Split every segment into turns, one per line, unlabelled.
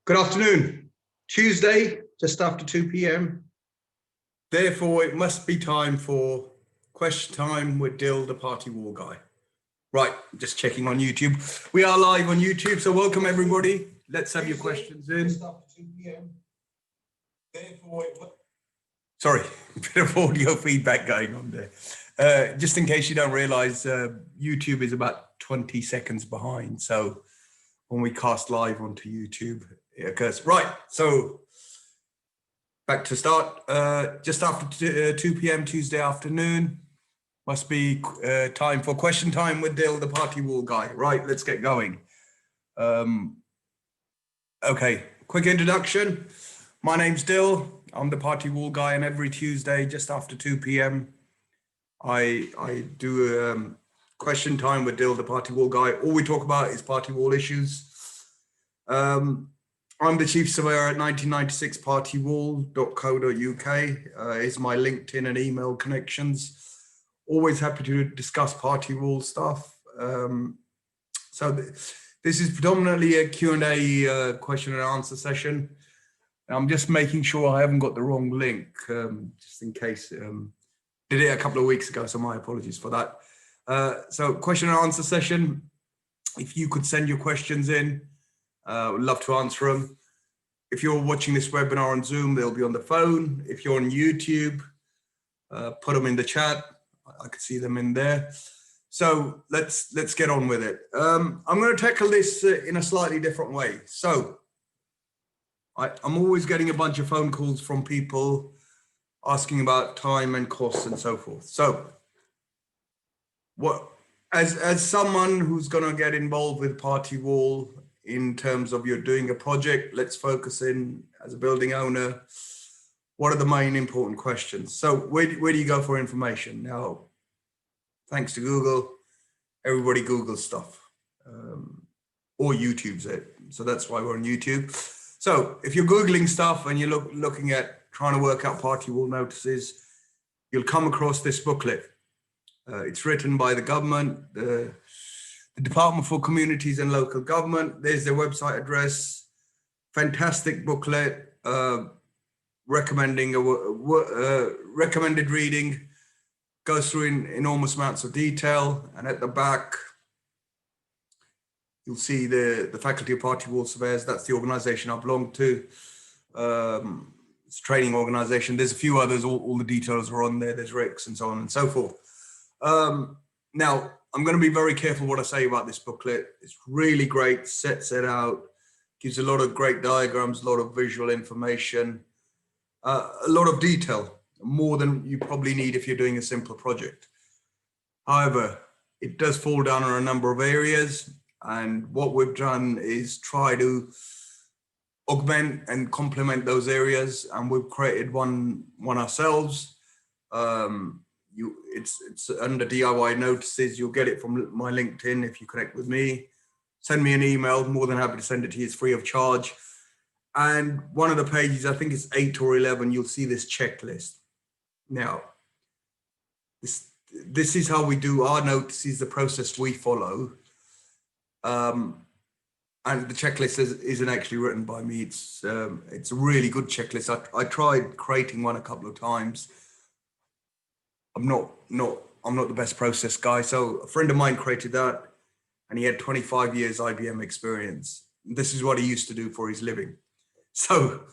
Good afternoon. Tuesday, just after 2 p.m. Therefore, it must be time for question time with Dill, the party wall guy. Right, just checking on YouTube. We are live on YouTube, so welcome everybody. Let's have your questions in. Just after 2 p.m. Therefore, sorry, a bit of audio feedback going on there. Just in case you don't realize, YouTube is about 20 seconds behind. So when we cast live onto YouTube, it occurs. Right, so back to start. Just after 2 p.m. Tuesday afternoon, must be time for question time with Dill, the party wall guy. Right, let's get going. Okay, quick introduction. My name's Dill. I'm the party wall guy, and every Tuesday, just after 2 p.m., I do question time with Dill, the party wall guy. All we talk about is party wall issues. I'm the chief surveyor at 1996partywall.co.uk. Is my LinkedIn and email connections. Always happy to discuss party wall stuff. This is predominantly a Q&A question and answer session. I'm just making sure I haven't got the wrong link, just in case. Did it a couple of weeks ago, so my apologies for that. So question and answer session. If you could send your questions in, would love to answer them. If you're watching this webinar on Zoom, they'll be on the phone. If you're on YouTube, put them in the chat. I can see them in there. So let's get on with it. I'm going to tackle this in a slightly different way. So I'm always getting a bunch of phone calls from people asking about time and costs and so forth. So as someone who's going to get involved with party wall in terms of you're doing a project, let's focus in as a building owner. What are the main important questions? So where do you go for information? Now, thanks to Google, everybody Googles stuff, or YouTube's it. So that's why we're on YouTube. So if you're Googling stuff and you're looking at trying to work out party wall notices, you'll come across this booklet. It's written by the government, the Department for Communities and Local Government. There's their website address. Fantastic booklet, recommending recommended reading. Goes through in enormous amounts of detail, and at the back you'll see the Faculty of Party Wall Surveyors. That's the organization I belong to. It's a training organization. There's a few others. All the details are on there. There's RICS and so on and so forth. Now, I'm going to be very careful what I say about this booklet. It's really great, sets it out, gives a lot of great diagrams, a lot of visual information, a lot of detail, more than you probably need if you're doing a simple project. However, it does fall down on a number of areas, and what we've done is try to augment and complement those areas, and we've created one ourselves. It's under DIY notices. You'll get it from my LinkedIn if you connect with me. Send me an email, more than happy to send it to you. It's free of charge. And one of the pages, I think it's 8 or 11, you'll see this checklist. Now, this is how we do our notices, the process we follow. And the checklist isn't actually written by me. It's a really good checklist. I tried creating one a couple of times. I'm not the best process guy. So a friend of mine created that, and he had 25 years IBM experience. This is what he used to do for his living. So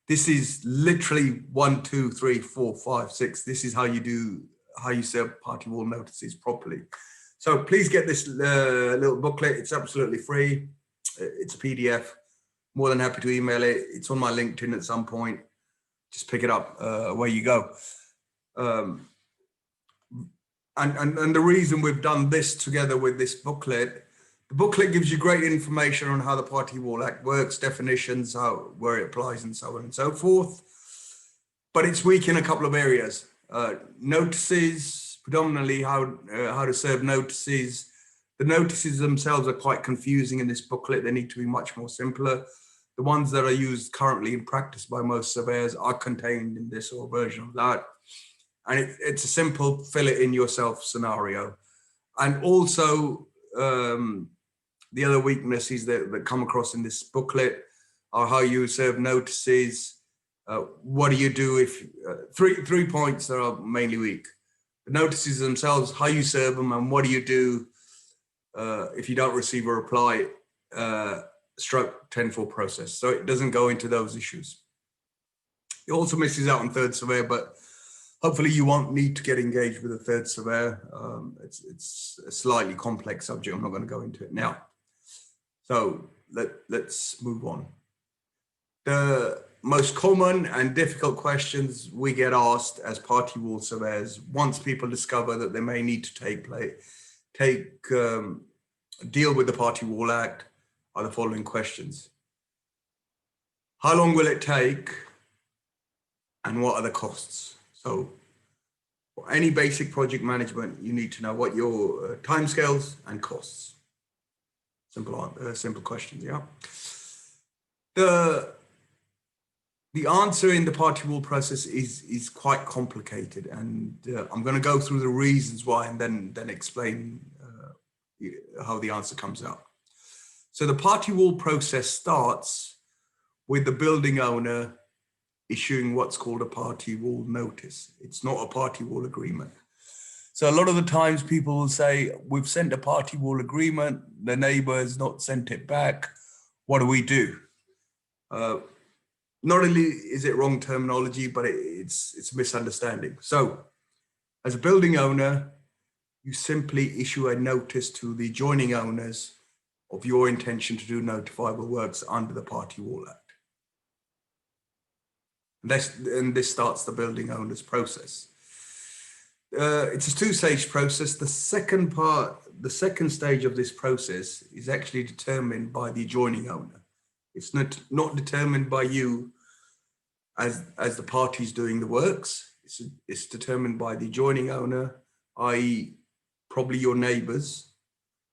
this is literally 1, 2, 3, 4, 5, 6. This is how you serve party wall notices properly. So please get this little booklet. It's absolutely free. It's a PDF. More than happy to email it. It's on my LinkedIn at some point. Just pick it up. Away you go. And the reason we've done this together with this booklet, the booklet gives you great information on how the Party Wall Act works, definitions, where it applies, and so on and so forth. But it's weak in a couple of areas. Notices, predominantly how to serve notices. The notices themselves are quite confusing in this booklet. They need to be much more simpler. The ones that are used currently in practice by most surveyors are contained in this or version of that. And it's a simple fill it in yourself scenario. And also the other weaknesses that come across in this booklet are how you serve notices. What do you do if, 3 points that are mainly weak. The notices themselves, how you serve them, and what do you do if you don't receive a reply, stroke 10-4 process. So it doesn't go into those issues. It also misses out on third surveyor, but hopefully you won't need to get engaged with a third surveyor. It's a slightly complex subject. I'm not going to go into it now. So let's move on. The most common and difficult questions we get asked as party wall surveyors, once people discover that they may need to deal with the Party Wall Act, are the following questions. How long will it take? And what are the costs? So for any basic project management, you need to know what your timescales and costs. Simple questions, yeah. The answer in the party wall process is quite complicated, and I'm going to go through the reasons why and then explain how the answer comes out. So the party wall process starts with the building owner issuing what's called a party wall notice. It's not a party wall agreement. So a lot of the times people will say, we've sent a party wall agreement, the neighbor has not sent it back, what do we do? Not only is it wrong terminology, but it's a misunderstanding. So as a building owner, you simply issue a notice to the adjoining owners of your intention to do notifiable works under the Party Wall Act. And this starts the building owner's process. It's a two-stage process. The second stage of this process is actually determined by the adjoining owner. It's not determined by you as the parties doing the works. It's determined by the adjoining owner, i.e. probably your neighbors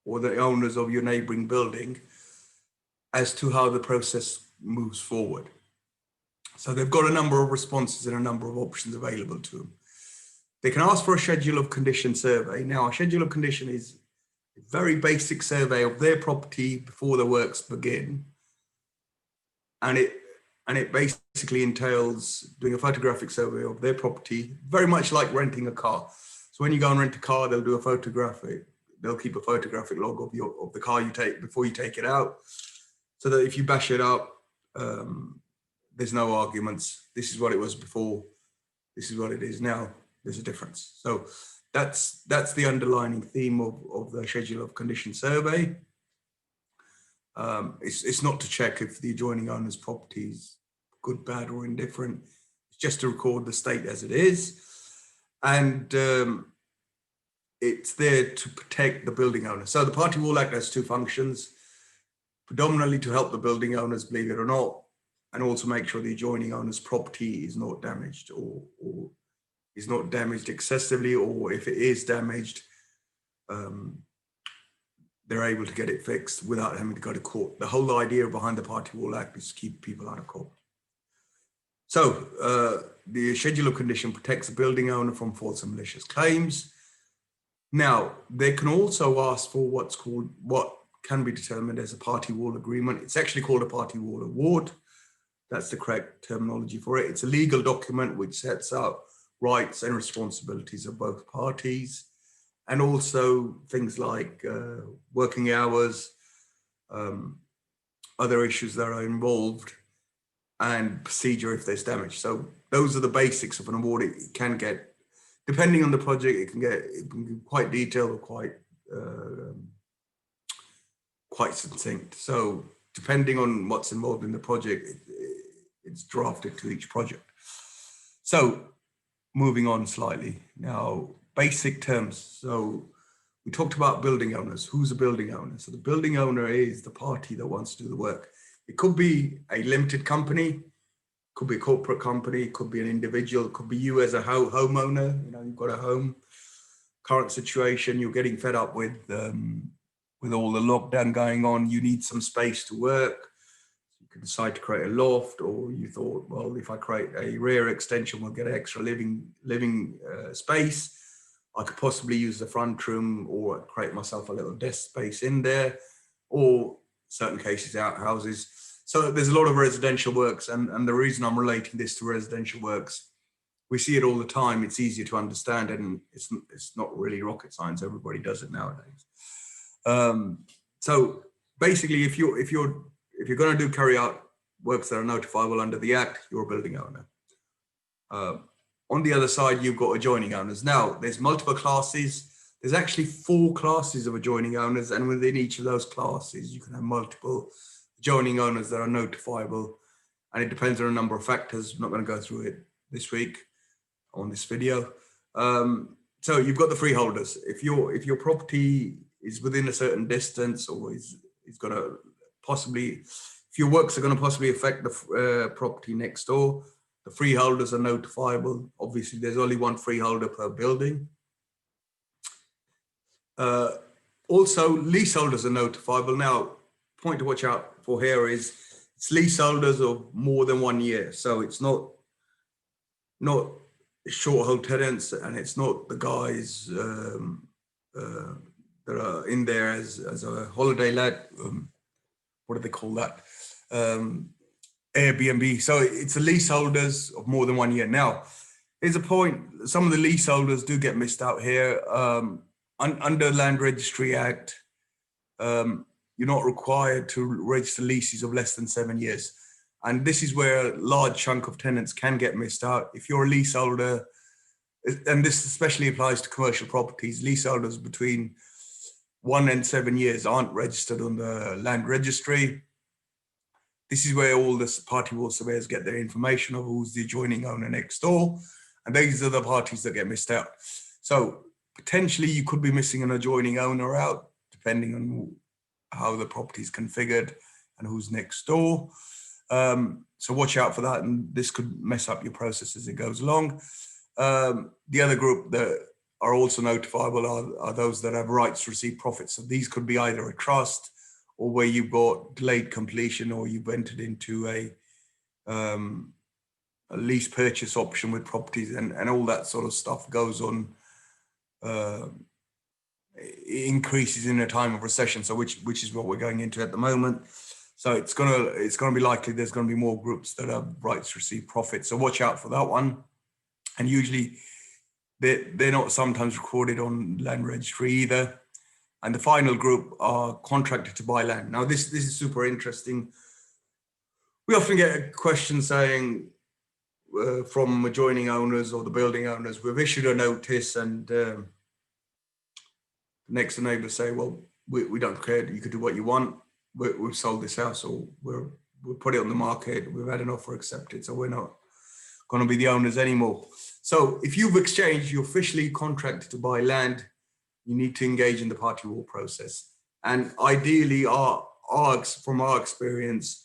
or the owners of your neighboring building, as to how the process moves forward. So they've got a number of responses and a number of options available to them. They can ask for a schedule of condition survey. Now, a schedule of condition is a very basic survey of their property before the works begin. And it basically entails doing a photographic survey of their property, very much like renting a car. So when you go and rent a car, they'll keep a photographic log of the car you take before you take it out, so that if you bash it up, there's no arguments. This is what it was before. This is what it is now. There's a difference. So that's the underlying theme of the schedule of condition survey. It's not to check if the adjoining owner's property is good, bad, or indifferent. It's just to record the state as it is. And it's there to protect the building owner. So the Party Wall Act has two functions, predominantly to help the building owners, believe it or not, and also make sure the adjoining owner's property is not damaged or is not damaged excessively, or if it is damaged, they're able to get it fixed without having to go to court. The whole idea behind the Party Wall Act is to keep people out of court. So the schedule of condition protects the building owner from false and malicious claims. Now, they can also ask for what can be determined as a party wall agreement. It's actually called a party wall award. That's the correct terminology for it. It's a legal document which sets out rights and responsibilities of both parties, and also things like working hours, other issues that are involved, and procedure if there's damage. So those are the basics of an award. It can get, depending on the project, it can be quite detailed or quite succinct. So depending on what's involved in the project, it's drafted to each project. So moving on slightly now, basic terms. So we talked about building owners. Who's a building owner? So the building owner is the party that wants to do the work. It could be a limited company, could be a corporate company, could be an individual, could be you as a homeowner. You know, you've got a home. Current situation, you're getting fed up with all the lockdown going on. You need some space to work. You could decide to create a loft, or you thought, well, if I create a rear extension, we'll get extra living space. I could possibly use the front room or create myself a little desk space in there, or certain cases, outhouses. So there's a lot of residential works, and the reason I'm relating this to residential works, we see it all the time. It's easier to understand, and it's not really rocket science. Everybody does it nowadays. So basically, if you're going to carry out works that are notifiable under the Act, you're a building owner. On the other side, you've got adjoining owners. Now, there's multiple classes. There's actually 4 classes of adjoining owners, and within each of those classes, you can have multiple adjoining owners that are notifiable, and it depends on a number of factors. I'm not going to go through it this week on this video. So you've got the freeholders. If your property is within a certain distance, or is going to possibly, if your works are going to possibly affect the property next door, the freeholders are notifiable. Obviously, there's only one freeholder per building. Also, leaseholders are notifiable. Now, point to watch out for here is it's leaseholders of more than 1 year. So it's not short hold tenants, and it's not the guys that are in there as a holiday let. What do they call that? Airbnb. So it's the leaseholders of more than 1 year. Now, here's a point. Some of the leaseholders do get missed out here. Under Land Registry Act, you're not required to register leases of less than 7 years. And this is where a large chunk of tenants can get missed out. If you're a leaseholder, and this especially applies to commercial properties, leaseholders between 1 and 7 years aren't registered on the Land Registry. This is where all the party wall surveyors get their information of who's the adjoining owner next door. And these are the parties that get missed out. So potentially you could be missing an adjoining owner out, depending on how the property is configured and who's next door. So watch out for that, and this could mess up your process as it goes along. The other group that are also notifiable are those that have rights to receive profits. So these could be either a trust, or where you've got delayed completion, or you've entered into a lease purchase option with properties, and all that sort of stuff goes on. Increases in a time of recession, so which is what we're going into at the moment. So it's gonna be likely there's gonna be more groups that have rights to receive profit. So watch out for that one. And usually they're not sometimes recorded on Land Registry either. And the final group are contracted to buy land. Now this is super interesting. We often get a question saying from adjoining owners or the building owners, we've issued a notice, and next door neighbors say, well, we don't care, you could do what you want. We've sold this house, or we'll put it on the market. We've had an offer accepted, so we're not going to be the owners anymore. So if you've exchanged, you're officially contracted to buy land, you need to engage in the party wall process. And ideally, from our experience,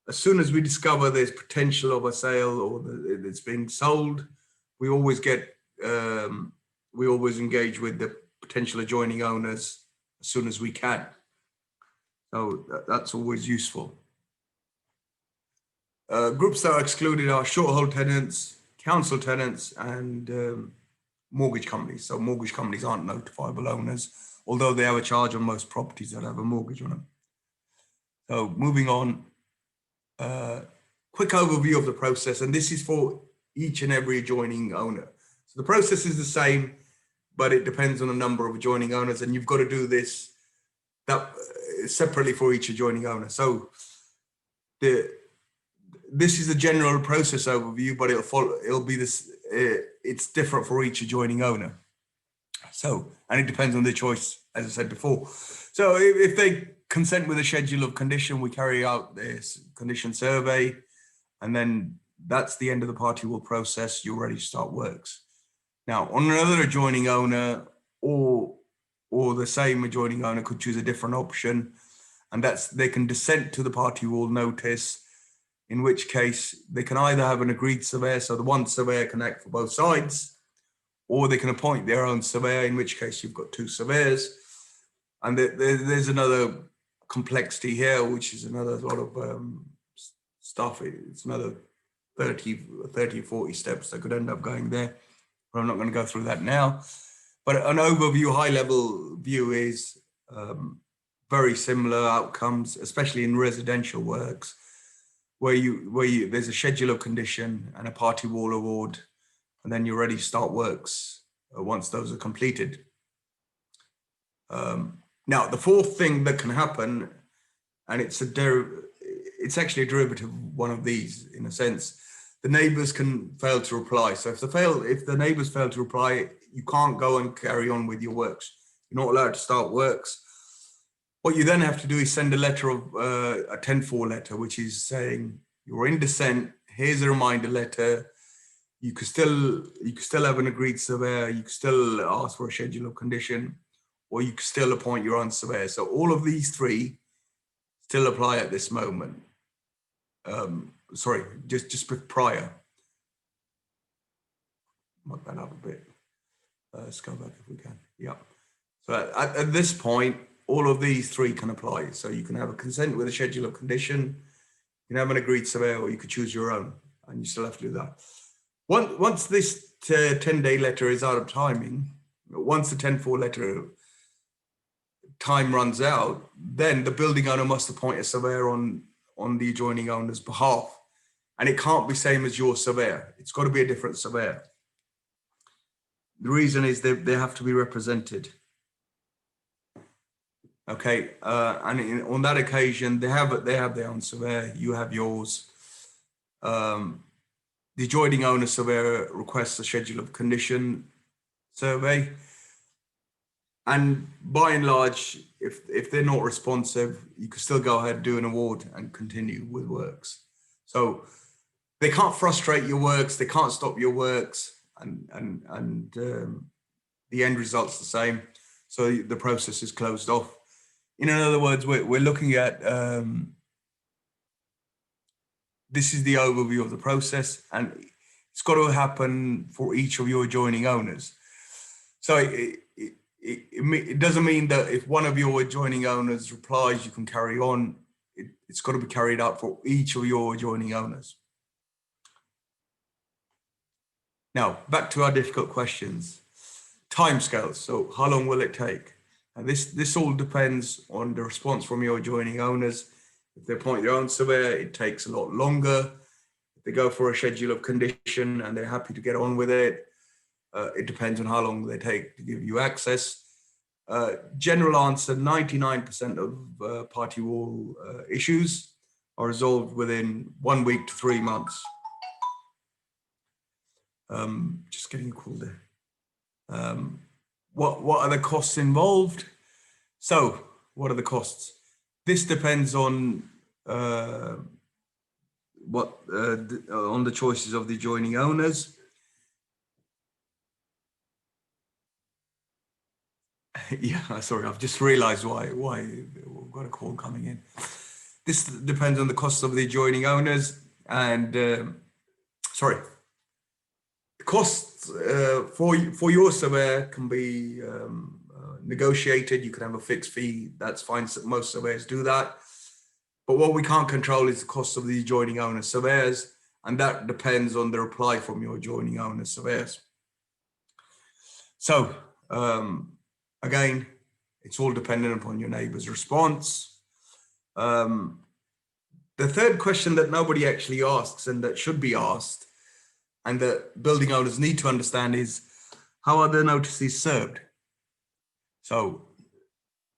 as soon as we discover there's potential of a sale or that it's being sold, we always engage with the potential adjoining owners as soon as we can. So that's always useful. Groups that are excluded are short hold tenants, council tenants, and mortgage companies. So mortgage companies aren't notifiable owners, although they have a charge on most properties that have a mortgage on them. So moving on, quick overview of the process, and this is for each and every adjoining owner. So the process is the same, but it depends on the number of adjoining owners, and you've got to do this separately for each adjoining owner. So this is a general process overview, but it'll be this. It's different for each adjoining owner. So, and it depends on their choice, as I said before. So if they consent with a schedule of condition, we carry out this condition survey, and then that's the end of the party wall process. You're ready to start works. Now, on another adjoining owner, or the same adjoining owner could choose a different option, and that's they can dissent to the party wall notice, in which case they can either have an agreed surveyor, so the one surveyor can act for both sides, or they can appoint their own surveyor, in which case you've got 2 surveyors. And there's another complexity here, which is another lot of stuff. It's another 30 or 40 steps that could end up going there, but I'm not going to go through that now. But an overview, high-level view is very similar outcomes, especially in residential works. where there's a schedule of condition and a party wall award, and then you're ready to start works once those are completed. Now, the fourth thing that can happen, and it's actually a derivative of one of these in a sense, the neighbors can fail to reply. So if the neighbors fail to reply, you can't go and carry on with your works. You're not allowed to start works. What you then have to do is send a letter of a 10-4 letter, which is saying you're in dissent. Here's a reminder letter. You could still have an agreed surveyor. You could still ask for a schedule of condition, or you could still appoint your own surveyor. So all of these three still apply at this moment. Sorry, just prior. Mark that up a bit. Let's go back if we can. Yeah. So at this point, all of these three can apply. So you can have a consent with a schedule of condition, you can have an agreed surveyor, or you could choose your own, and you still have to do that. Once this 10-day letter is out of timing, once the 10-4 letter time runs out, then the building owner must appoint a surveyor on the adjoining owner's behalf. And it can't be same as your surveyor. It's got to be a different surveyor. The reason is they have to be represented. Okay, and on that occasion, they have their own surveyor, you have yours. The adjoining owner surveyor requests a schedule of condition survey. And by and large, if they're not responsive, you can still go ahead and do an award and continue with works. So they can't frustrate your works, they can't stop your works, and the end result's the same. So the process is closed off. In other words, we're looking at, this is the overview of the process, and it's got to happen for each of your adjoining owners. So it doesn't mean that if one of your adjoining owners replies, you can carry on. It's got to be carried out for each of your adjoining owners. Now, back to our difficult questions. Timescales. So how long will it take? And this all depends on the response from your adjoining owners. If they appoint their own surveyor, it takes a lot longer. If they go for a schedule of condition and they're happy to get on with it, it depends on how long they take to give you access. General answer, 99% of party wall issues are resolved within 1 week to 3 months. Just getting a call there. What are the costs involved? So what are the costs? This depends on on the choices of the adjoining owners. Yeah, sorry, I've just realized why we've got a call coming in. This depends on the costs of the adjoining owners, and sorry, the costs for your surveyor can be negotiated. You can have a fixed fee. That's fine. Most surveyors do that. But what we can't control is the cost of the adjoining owner surveyors, and that depends on the reply from your adjoining owner surveyors. So again, it's all dependent upon your neighbor's response. The third question that nobody actually asks and that should be asked, and that building owners need to understand, is how are the notices served? So,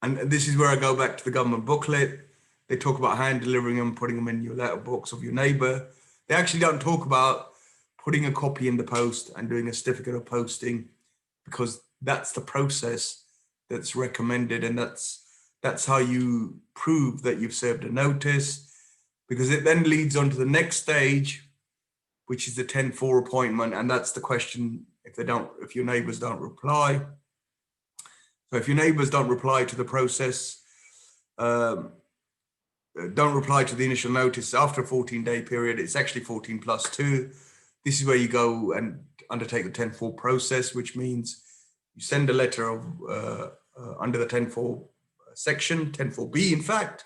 and this is where I go back to the government booklet. They talk about hand delivering them, putting them in your letterbox of your neighbor. They actually don't talk about putting a copy in the post and doing a certificate of posting, because that's the process that's recommended, and that's how you prove that you've served a notice, because it then leads on to the next stage, which is the 10-4 appointment, and that's the question if your neighbors don't reply. So if your neighbors don't reply to the process, don't reply to the initial notice after a 14-day period, it's actually 14 plus 2. This is where you go and undertake the 10-4 process, which means you send a letter of under the 10-4 section, 10-4B in fact,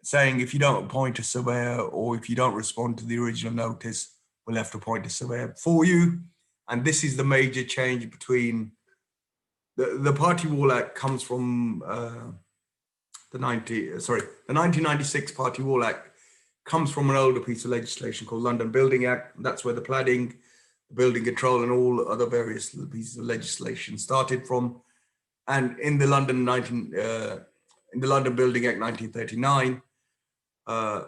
saying if you don't appoint a surveyor or if you don't respond to the original notice, we'll have to appoint a surveyor for you. And this is the major change between the Party Wall Act comes from the 1996 Party Wall Act comes from an older piece of legislation called London Building Act. That's where the planning, building control, and all other various pieces of legislation started from. And in the London Building Act 1939, the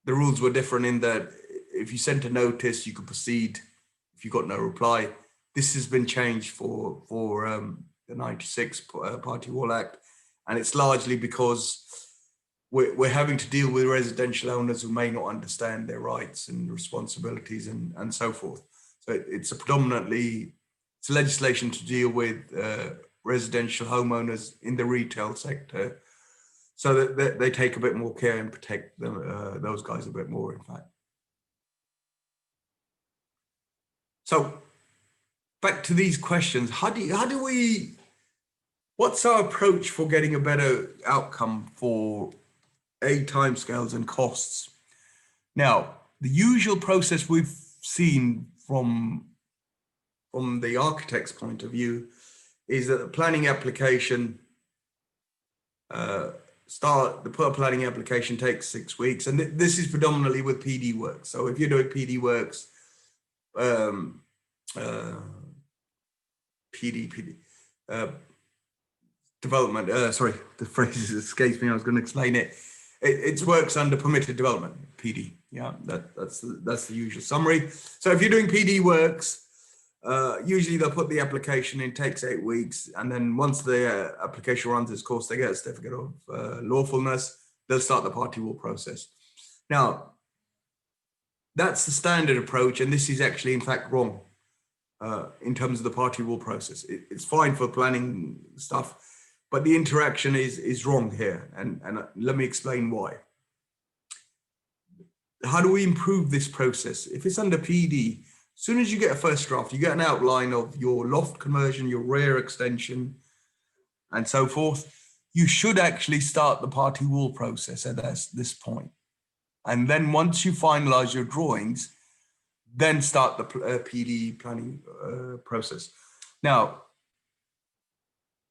rules were different in that if you sent a notice, you could proceed if you got no reply. This has been changed for the 96 Party Wall Act, and it's largely because we're having to deal with residential owners who may not understand their rights and responsibilities and so forth. So it's it's legislation to deal with residential homeowners in the retail sector, so that they take a bit more care and protect them, those guys a bit more, in fact. So back to these questions, what's our approach for getting a better outcome for timescales and costs? Now, the usual process we've seen from the architect's point of view is that the planning application, the planning application takes 6 weeks, and this is predominantly with PD works. So if you're doing PD works, development, sorry, the phrase escapes me, I was going to explain it. It works under permitted development, PD. Yeah, that's the usual summary. So if you're doing PD works, usually they'll put the application in, takes 8 weeks, and then once the application runs its course, they get a certificate of lawfulness, they'll start the party wall process. Now, that's the standard approach, and this is actually in fact wrong in terms of the party wall process. It's fine for planning stuff, but the interaction is wrong here, and let me explain why. How do we improve this process? If it's under PD, as soon as you get a first draft, you get an outline of your loft conversion, your rear extension, and so forth. You should actually start the party wall process at this point. And then once you finalize your drawings, then start the PD planning process. Now,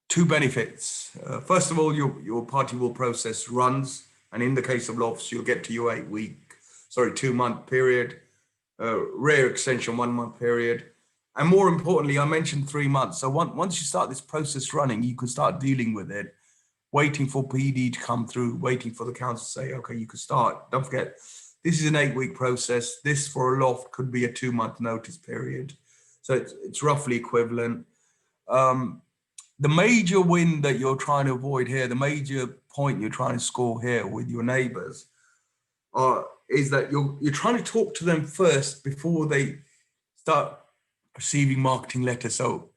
two benefits. First of all, your party wall process runs, and in the case of lofts, you'll get to your 2-month period. Rear extension 1 month period, and more importantly, I mentioned 3 months. So once you start this process running, you can start dealing with it, waiting for PD to come through, waiting for the council to say, okay, you can start. Don't forget, this is an 8-week process. This for a loft could be a 2-month notice period, so it's roughly equivalent. The major win that you're trying to avoid here, the major point you're trying to score here with your neighbors is that you're trying to talk to them first before they start receiving marketing letters. So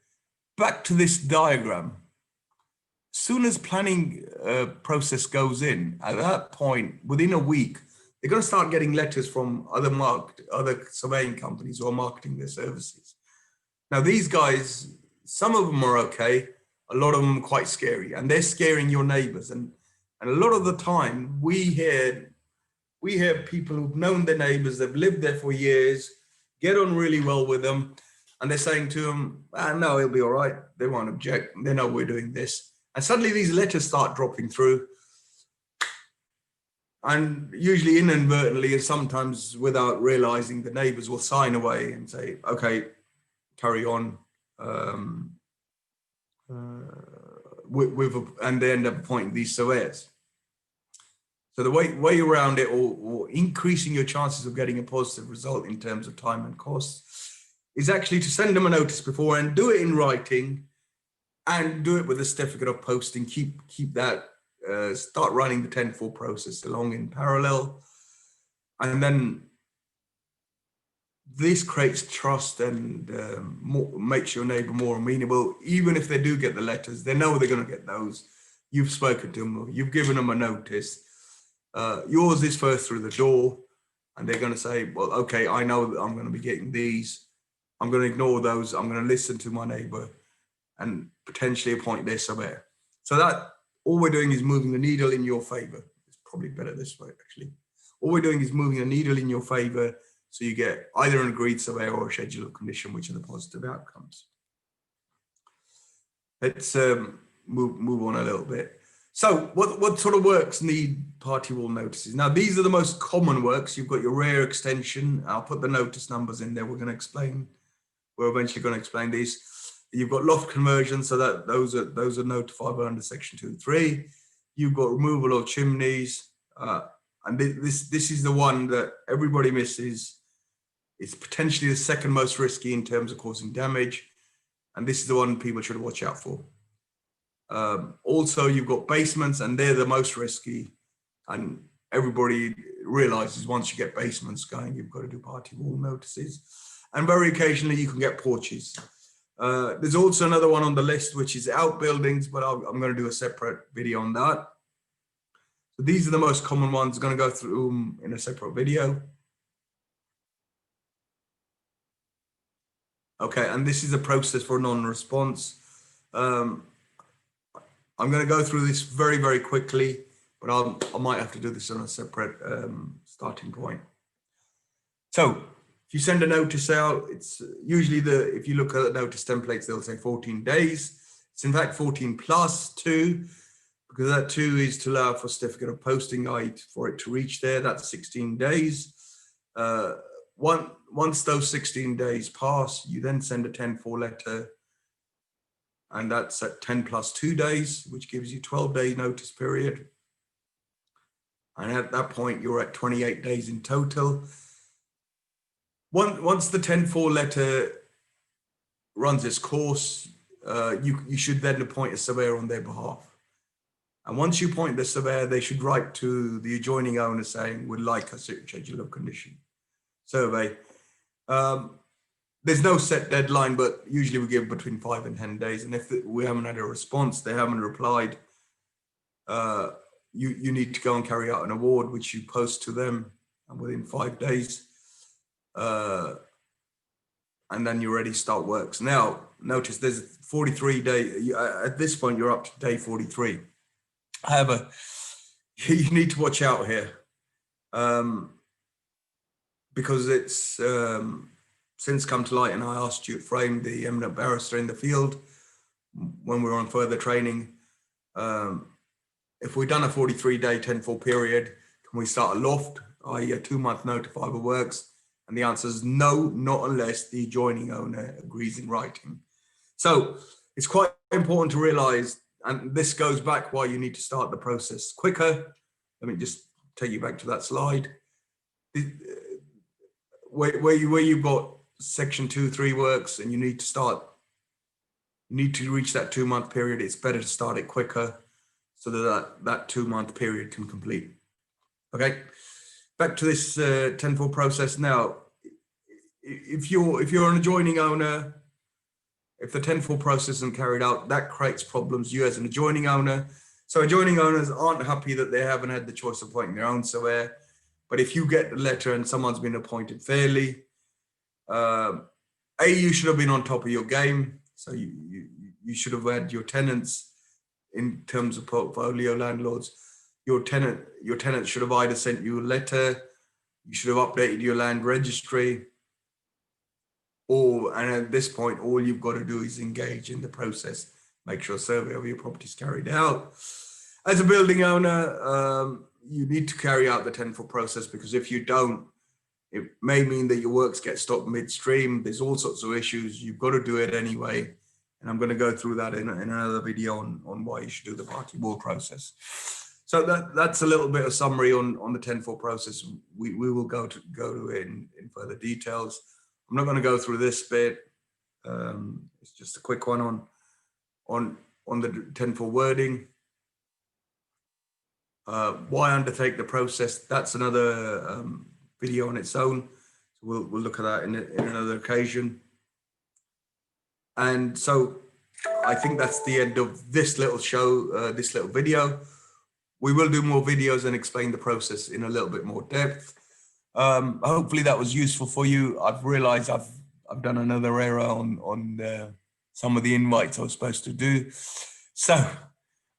back to this diagram, as soon as planning process goes in, at that point, within a week, they're going to start getting letters from other surveying companies who are marketing their services. Now, these guys, some of them are okay, a lot of them are quite scary, and they're scaring your neighbors. And a lot of the time, we hear people who've known their neighbors, they've lived there for years, get on really well with them, and they're saying to them, no, it'll be all right. They won't object. They know we're doing this. And suddenly these letters start dropping through. And usually inadvertently, and sometimes without realizing, the neighbors will sign away and say, okay, carry on. And they end up appointing these surveyors. So the way around it, or increasing your chances of getting a positive result in terms of time and costs, is actually to send them a notice before and do it in writing, and do it with a certificate of posting. Keep that, start running the 10-4 process along in parallel. And then this creates trust and makes your neighbor more amenable. Even if they do get the letters, they know they're going to get those. You've spoken to them, you've given them a notice. Yours is first through the door, and they're going to say, well, okay, I know that I'm going to be getting these. I'm going to ignore those. I'm going to listen to my neighbor and potentially appoint their surveyor. So that all we're doing is moving the needle in your favor. It's probably better this way, actually. All we're doing is moving a needle in your favor, so you get either an agreed surveyor or a schedule of condition, which are the positive outcomes. Let's move on a little bit. So what sort of works need party wall notices? Now, these are the most common works. You've got your rare extension. I'll put the notice numbers in there. We're eventually going to explain these. You've got loft conversion, so that those are notifiable under section 2.3. You've got removal of chimneys, and this is the one that everybody misses. It's potentially the second most risky in terms of causing damage, and this is the one people should watch out for. Also, you've got basements, and they're the most risky, and everybody realizes once you get basements going, you've got to do party wall notices, and very occasionally you can get porches. There's also another one on the list, which is outbuildings, but I'm going to do a separate video on that. So these are the most common ones. I'm going to go through them in a separate video. Okay, and this is a process for non-response. I'm going to go through this very, very quickly, but I might have to do this on a separate starting point. So if you send a notice out, it's usually if you look at the notice templates, they'll say 14 days. It's in fact 14 plus 2, because that 2 is to allow for certificate of posting height for it to reach there. That's 16 days. Once those 16 days pass, you then send a 10-4 letter, and that's at 10 plus 2 days, which gives you 12-day notice period. And at that point, you're at 28 days in total. Once the 10-4 letter runs its course, you should then appoint a surveyor on their behalf. And once you appoint the surveyor, they should write to the adjoining owner saying, we'd like a schedule of condition survey. There's no set deadline, but usually we give between 5 and 10 days. And if we haven't had a response, they haven't replied, you need to go and carry out an award, which you post to them, and within 5 days. And then you're ready to start works. Now, notice there's 43 days. At this point, you're up to day 43. However, you need to watch out here, because it's since come to light, and I asked you, Frame, the eminent barrister in the field, when we were on further training, if we've done a 43-day 10-4 period, can we start a loft, i.e. a 2-month notifiable works? And the answer is no, not unless the adjoining owner agrees in writing. So it's quite important to realize, and this goes back why you need to start the process quicker. Let me just take you back to that slide. Where you've got section 2.3 works and you need to reach that 2-month period, it's better to start it quicker so that 2-month period can complete. Okay. Back to this 10-4 process now. If you're an adjoining owner, if the 10-4 process isn't carried out, that creates problems you as an adjoining owner. So adjoining owners aren't happy that they haven't had the choice of appointing their own surveyor. But if you get the letter and someone's been appointed fairly, you should have been on top of your game. So you should have had your tenants, in terms of portfolio landlords, your tenant should have either sent you a letter, you should have updated your land registry, and at this point, all you've got to do is engage in the process, make sure a survey of your property is carried out. As a building owner, you need to carry out the 10-4 process, because if you don't, it may mean that your works get stopped midstream. There's all sorts of issues. You've got to do it anyway. And I'm going to go through that in another video on why you should do the party wall process. So that's a little bit of summary on the 10-4 process. We will go to it in further details. I'm not going to go through this bit. It's just a quick one on the 10-4 wording. Why undertake the process? That's another video on its own. So we'll look at that in another occasion. And so I think that's the end of this little show, this little video. We will do more videos and explain the process in a little bit more depth. Hopefully that was useful for you. I've realized I've done another error on some of the invites I was supposed to do. So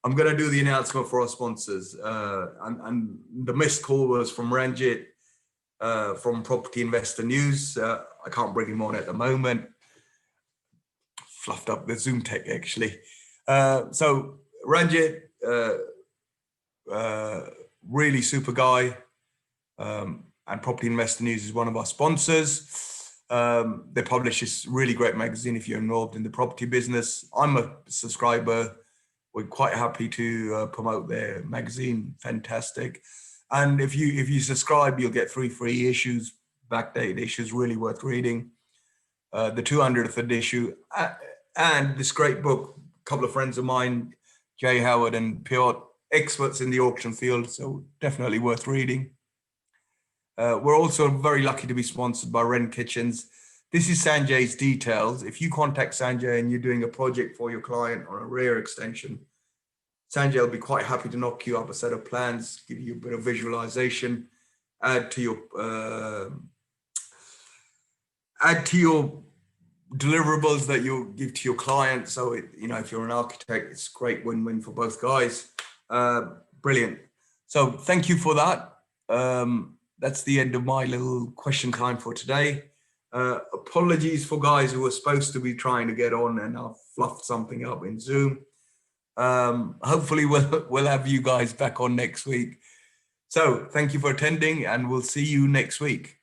I'm going to do the announcement for our sponsors. And the missed call was from Ranjit from Property Investor News. I can't bring him on at the moment. Fluffed up the Zoom tech, actually. So Ranjit, really super guy. And Property Investor News is one of our sponsors. They publish this really great magazine if you're involved in the property business. I'm a subscriber. We're quite happy to promote their magazine. Fantastic. And if you subscribe, you'll get free issues, backdated issues, really worth reading. The 200th issue, and this great book, a couple of friends of mine, Jay Howard and Piotr, experts in the auction field, so definitely worth reading. We're also very lucky to be sponsored by Wren Kitchens. This is Sanjay's details. If you contact Sanjay and you're doing a project for your client or a rear extension, Sanjay will be quite happy to knock you up a set of plans, give you a bit of visualization, add to your deliverables that you give to your client. So, if you're an architect, it's a great win-win for both guys. Brilliant. So thank you for that. That's the end of my little question time for today. Apologies for guys who were supposed to be trying to get on and I've fluffed something up in Zoom. Hopefully we'll have you guys back on next week. So thank you for attending and we'll see you next week.